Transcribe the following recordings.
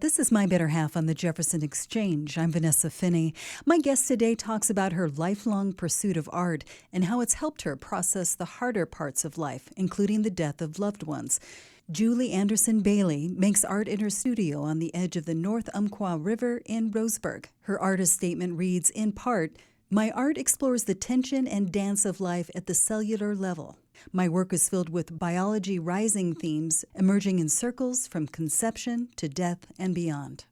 This is My Better Half on the Jefferson Exchange. I'm Vanessa Finney. My guest today talks about her lifelong pursuit of art and how it's helped her process the harder parts of life, including the death of loved ones. Julie Anderson Bailey makes art in her studio on the edge of the North Umpqua River in Roseburg. Her artist statement reads, in part, "My art explores the tension and dance of life at the cellular level. My work is filled with biology rising themes emerging in circles from conception to death and beyond."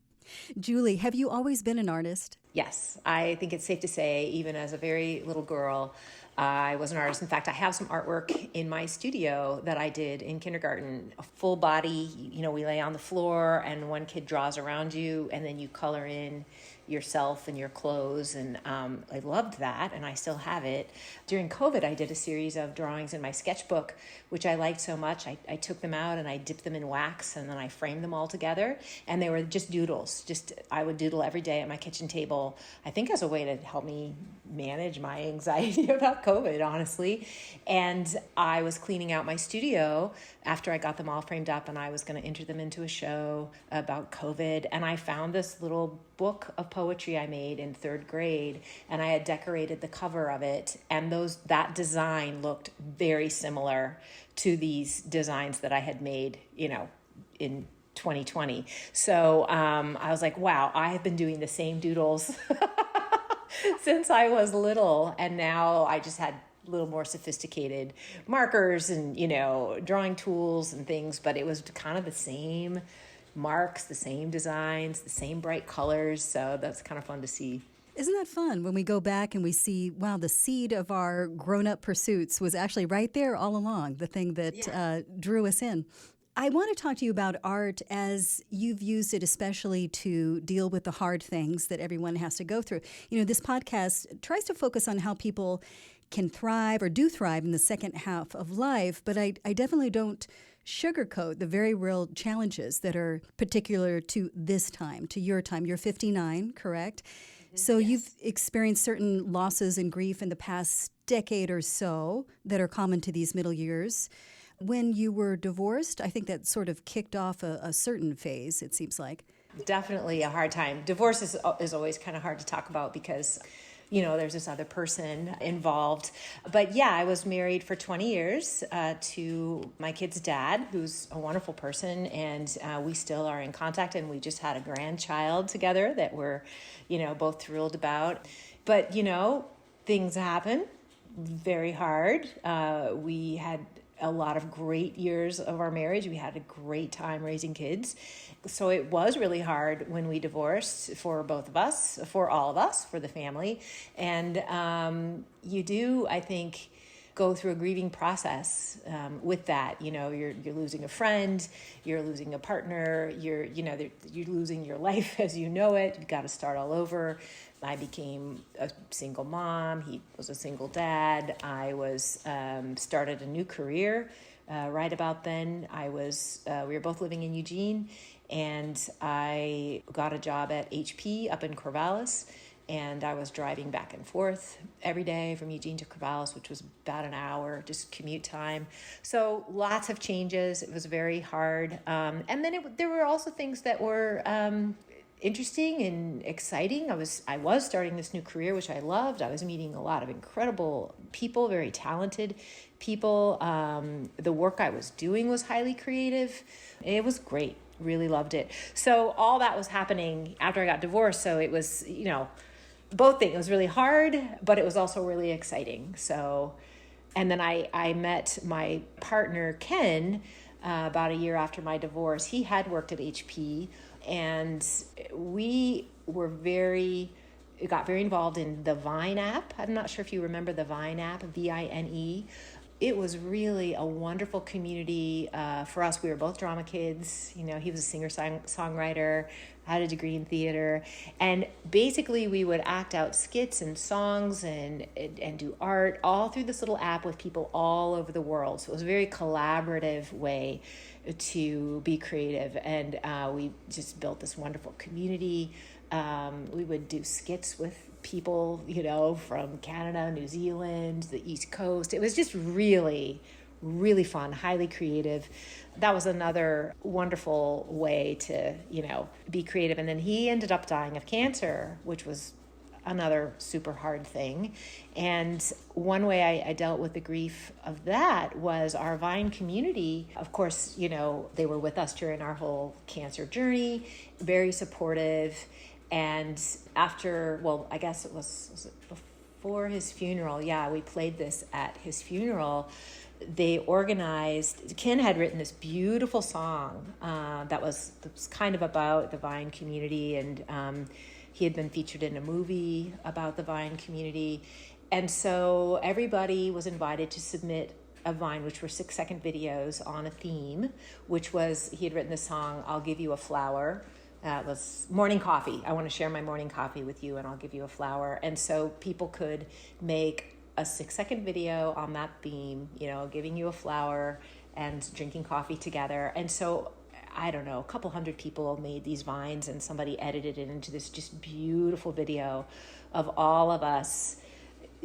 Julie, have you always been an artist? Yes, I think it's safe to say, even as a very little girl, I was an artist. In fact, I have some artwork in my studio that I did in kindergarten. A full body, we lay on the floor and one kid draws around you and then you color in yourself and your clothes. And I loved that and I still have it. During COVID, I did a series of drawings in my sketchbook, which I liked so much. I took them out and I dipped them in wax and then I framed them all together. And they were just doodles. I would doodle every day at my kitchen table, I think as a way to help me manage my anxiety about COVID, honestly. And I was cleaning out my studio after I got them all framed up and I was going to enter them into a show about COVID. And I found this little book of poetry I made in third grade and I had decorated the cover of it. And that design looked very similar to these designs that I had made, in 2020. So I was like, wow, I have been doing the same doodles since I was little. And now I just had a little more sophisticated markers and, drawing tools and things, but it was kind of the same marks, the same designs, the same bright colors. So that's kind of fun to see. Isn't that fun when we go back and we see, wow, the seed of our grown-up pursuits was actually right there all along, the thing that drew us in. I want to talk to you about art as you've used it especially to deal with the hard things that everyone has to go through. This podcast tries to focus on how people can thrive or do thrive in the second half of life, but I definitely don't sugarcoat the very real challenges that are particular to this time, to your time. You're 59, correct? So yes. You've experienced certain losses and grief in the past decade or so that are common to these middle years. When you were divorced, I think that sort of kicked off a certain phase, it seems like. Definitely a hard time. Divorce is always kind of hard to talk about because, there's this other person involved. But yeah, I was married for 20 years to my kid's dad, who's a wonderful person. And we still are in contact. And we just had a grandchild together that we're, both thrilled about. But, things happen very hard. We had a lot of great years of our marriage. We had a great time raising kids. So it was really hard when we divorced for both of us, for all of us, for the family. And you do, I think, go through a grieving process with that. You're losing a friend, you're losing a partner, you're losing your life as you know it. You've got to start all over. I became a single mom. He was a single dad. I started a new career right about then. We were both living in Eugene, and I got a job at HP up in Corvallis. And I was driving back and forth every day from Eugene to Corvallis, which was about an hour, just commute time. So lots of changes. It was very hard. And then there were also things that were interesting and exciting. I was starting this new career, which I loved. I was meeting a lot of incredible people, very talented people. The work I was doing was highly creative. It was great. Really loved it. So all that was happening after I got divorced. So it was, both things. It was really hard, but it was also really exciting. So, and then I met my partner, Ken, about a year after my divorce. He had worked at HP, and we got very involved in the Vine app. I'm not sure if you remember the Vine app, Vine. It was really a wonderful community for us. We were both drama kids. He was a singer-songwriter, had a degree in theater. And basically we would act out skits and songs and do art all through this little app with people all over the world. So it was a very collaborative way to be creative. And we just built this wonderful community. We would do skits with people, from Canada, New Zealand, the East Coast. It was just really, really fun, highly creative. That was another wonderful way to, be creative. And then he ended up dying of cancer, which was another super hard thing. And one way I dealt with the grief of that was our Vine community. Of course, they were with us during our whole cancer journey, very supportive. And after, well, I guess was it before his funeral? Yeah, we played this at his funeral. They organized, Ken had written this beautiful song that was kind of about the Vine community, and he had been featured in a movie about the Vine community. And so everybody was invited to submit a Vine, which were 6-second videos on a theme, which was, he had written the song, I'll Give You a Flower. It was morning coffee. I want to share my morning coffee with you and I'll give you a flower. And so people could make a 6-second video on that theme, giving you a flower and drinking coffee together. And so, I don't know, a couple hundred people made these Vines, and somebody edited it into this just beautiful video of all of us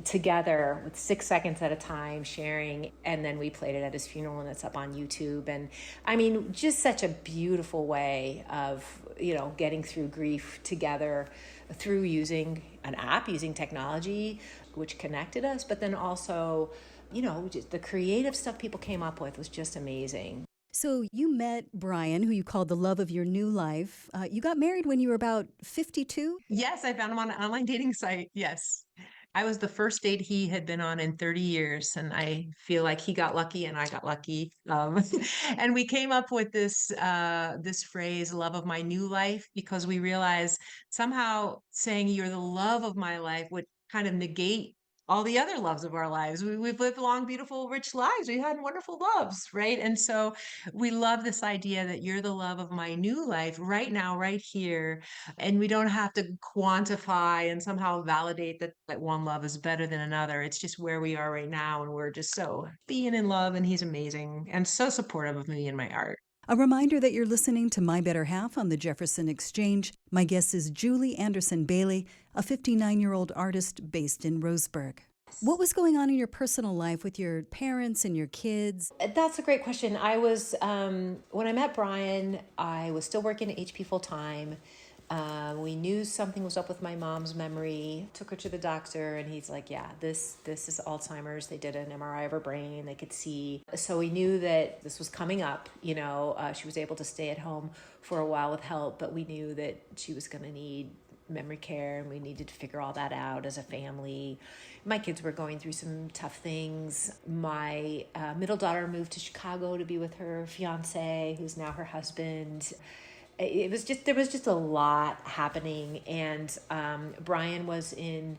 together with 6 seconds at a time sharing. And then we played it at his funeral, and it's up on YouTube. And I mean, just such a beautiful way of, getting through grief together through using an app, using technology, which connected us. But then also, just the creative stuff people came up with was just amazing. So you met Brian, who you called the love of your new life. You got married when you were about 52? Yes, I found him on an online dating site. Yes. I was the first date he had been on in 30 years, and I feel like he got lucky and I got lucky. And we came up with this phrase, "love of my new life," because we realized somehow saying you're the love of my life would kind of negate all the other loves of our lives. We've lived long, beautiful, rich lives. We had wonderful loves, right? And so we love this idea that you're the love of my new life right now, right here. And we don't have to quantify and somehow validate that one love is better than another. It's just where we are right now. And we're just so being in love. And he's amazing and so supportive of me and my art. A reminder that you're listening to My Better Half on the Jefferson Exchange. My guest is Julie Anderson Bailey, a 59-year-old artist based in Roseburg. What was going on in your personal life with your parents and your kids? That's a great question. I was, when I met Brian, I was still working at HP full time. We knew something was up with my mom's memory, took her to the doctor, and he's like, yeah, this is Alzheimer's. They did an MRI of her brain. They could see. So we knew that this was coming up. She was able to stay at home for a while with help, but we knew that she was going to need memory care, and we needed to figure all that out as a family. My kids were going through some tough things. My middle daughter moved to Chicago to be with her fiance, who's now her husband. There was just a lot happening. And Brian was in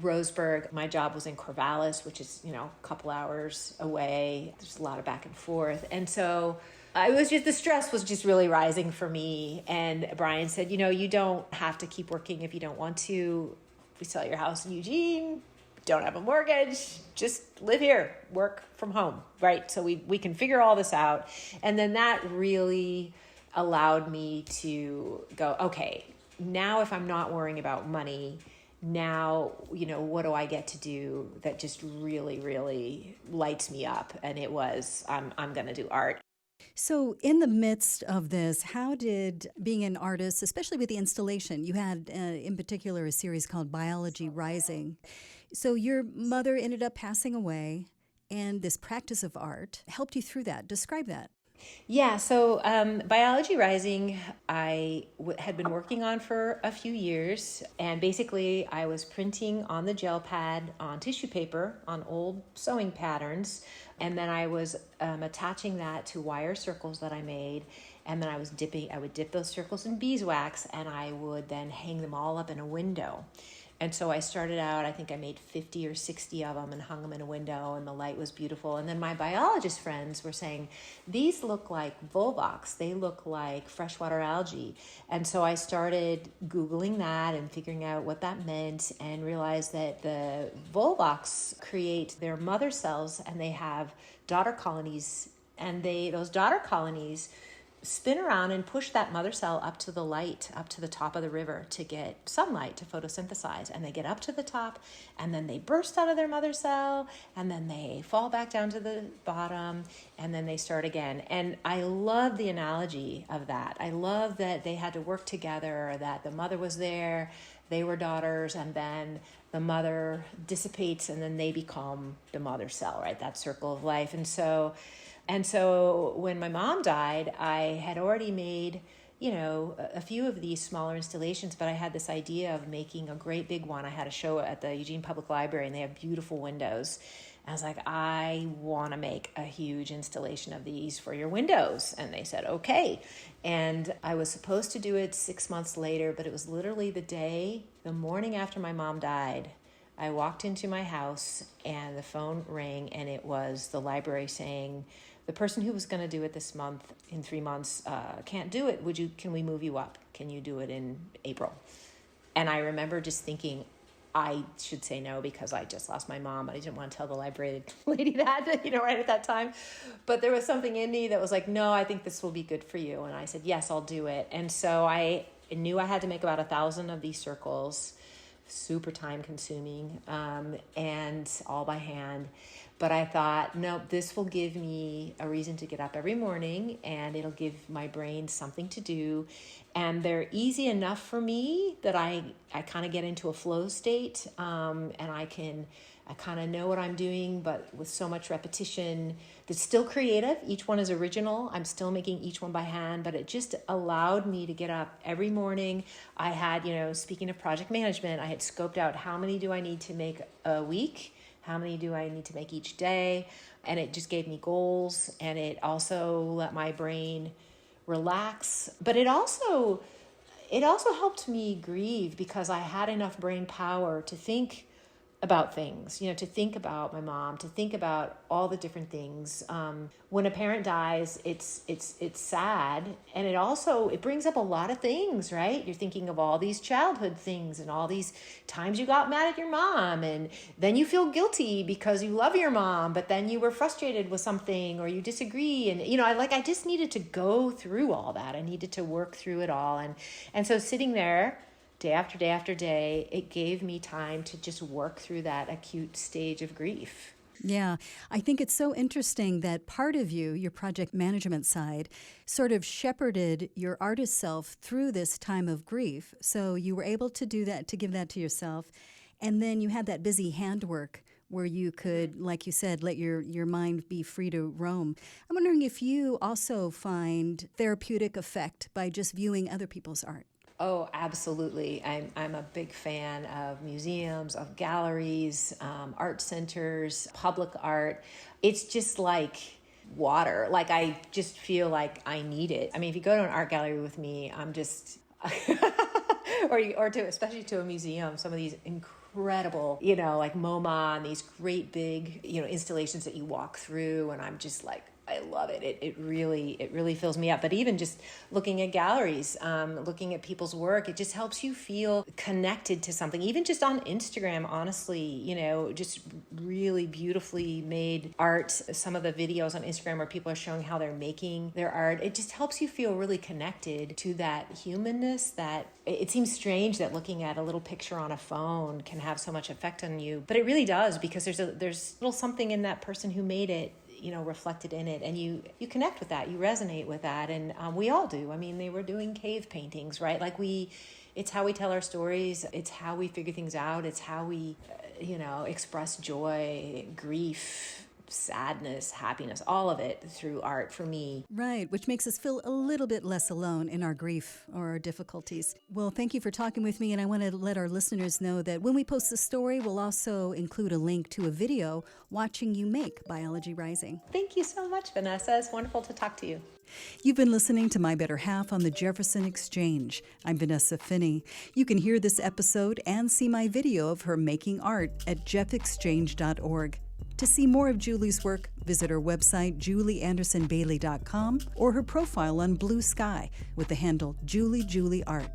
Roseburg. My job was in Corvallis, which is, a couple hours away. There's a lot of back and forth. And so the stress was just really rising for me. And Brian said, you don't have to keep working if you don't want to. We sell your house in Eugene, don't have a mortgage, just live here, work from home, right? So we can figure all this out. And then that really allowed me to go, okay, now if I'm not worrying about money, now, what do I get to do that just really, really lights me up? And it was, I'm going to do art. So in the midst of this, how did being an artist, especially with the installation, you had in particular a series called Biology Rising. So your mother ended up passing away, and this practice of art helped you through that. Describe that. Yeah, so Biology Rising, I had been working on for a few years, and basically I was printing on the gel pad on tissue paper on old sewing patterns, and then I was attaching that to wire circles that I made, and then I would dip those circles in beeswax, and I would then hang them all up in a window. And so I started out, I think I made 50 or 60 of them and hung them in a window, and the light was beautiful. And then my biologist friends were saying, these look like Volvox. They look like freshwater algae. And so I started Googling that and figuring out what that meant, and realized that the Volvox create their mother cells, and they have daughter colonies. And those daughter colonies spin around and push that mother cell up to the light, up to the top of the river to get sunlight to photosynthesize. And they get up to the top, and then they burst out of their mother cell, and then they fall back down to the bottom, and then they start again. And I love the analogy of that. I love that they had to work together, that the mother was there, they were daughters, and then the mother dissipates, and then they become the mother cell, right? That circle of life. And so when my mom died, I had already made, a few of these smaller installations, but I had this idea of making a great big one. I had a show at the Eugene Public Library, and they have beautiful windows. I was like, I want to make a huge installation of these for your windows. And they said, okay. And I was supposed to do it 6 months later, but it was literally the morning after my mom died. I walked into my house and the phone rang, and it was the library saying, the person who was going to do it this month, in 3 months, can't do it. Can we move you up? Can you do it in April? And I remember just thinking, I should say no because I just lost my mom. I didn't want to tell the library lady that, right at that time. But there was something in me that was like, no, I think this will be good for you. And I said, yes, I'll do it. And so I knew I had to make about 1,000 of these circles, super time consuming, and all by hand. But I thought, no, this will give me a reason to get up every morning, and it'll give my brain something to do. And they're easy enough for me that I kind of get into a flow state, and I kind of know what I'm doing, but with so much repetition, it's still creative. Each one is original. I'm still making each one by hand, but it just allowed me to get up every morning. I had, speaking of project management, I had scoped out how many do I need to make a week? How many do I need to make each day? And it just gave me goals, and it also let my brain relax. But it also helped me grieve because I had enough brain power to think about things, to think about my mom, to think about all the different things. When a parent dies, it's sad, and it brings up a lot of things, right? You're thinking of all these childhood things and all these times you got mad at your mom, and then you feel guilty because you love your mom, but then you were frustrated with something or you disagree, and I just needed to go through all that. I needed to work through it all, and so sitting there day after day after day, it gave me time to just work through that acute stage of grief. Yeah, I think it's so interesting that part of you, your project management side, sort of shepherded your artist self through this time of grief. So you were able to do that, to give that to yourself. And then you had that busy handwork where you could, like you said, let your mind be free to roam. I'm wondering if you also find therapeutic effect by just viewing other people's art. Oh, absolutely. I'm a big fan of museums, of galleries, art centers, public art. It's just like water. Like I just feel like I need it. I mean, if you go to an art gallery with me, I'm just, especially to a museum, some of these incredible, like MoMA and these great big, installations that you walk through, and I'm just like, I love it. It really fills me up. But even just looking at galleries, looking at people's work, it just helps you feel connected to something. Even just on Instagram, honestly, just really beautifully made art. Some of the videos on Instagram where people are showing how they're making their art, it just helps you feel really connected to that humanness. That it seems strange that looking at a little picture on a phone can have so much effect on you, but it really does, because there's a little something in that person who made it, reflected in it, and you connect with that, you resonate with that, and we all do. I mean, they were doing cave paintings, right? Like it's how we tell our stories, it's how we figure things out, it's how we, express joy, grief, sadness, happiness, all of it through art for me. Right, which makes us feel a little bit less alone in our grief or our difficulties. Well, thank you for talking with me, and I want to let our listeners know that when we post the story, we'll also include a link to a video, Watching You Make Biology Rising. Thank you so much, Vanessa. It's wonderful to talk to you. You've been listening to My Better Half on the Jefferson Exchange. I'm Vanessa Finney. You can hear this episode and see my video of her making art at jeffexchange.org. To see more of Julie's work, visit her website, julieandersonbailey.com, or her profile on Blue Sky with the handle JulieJulieArt.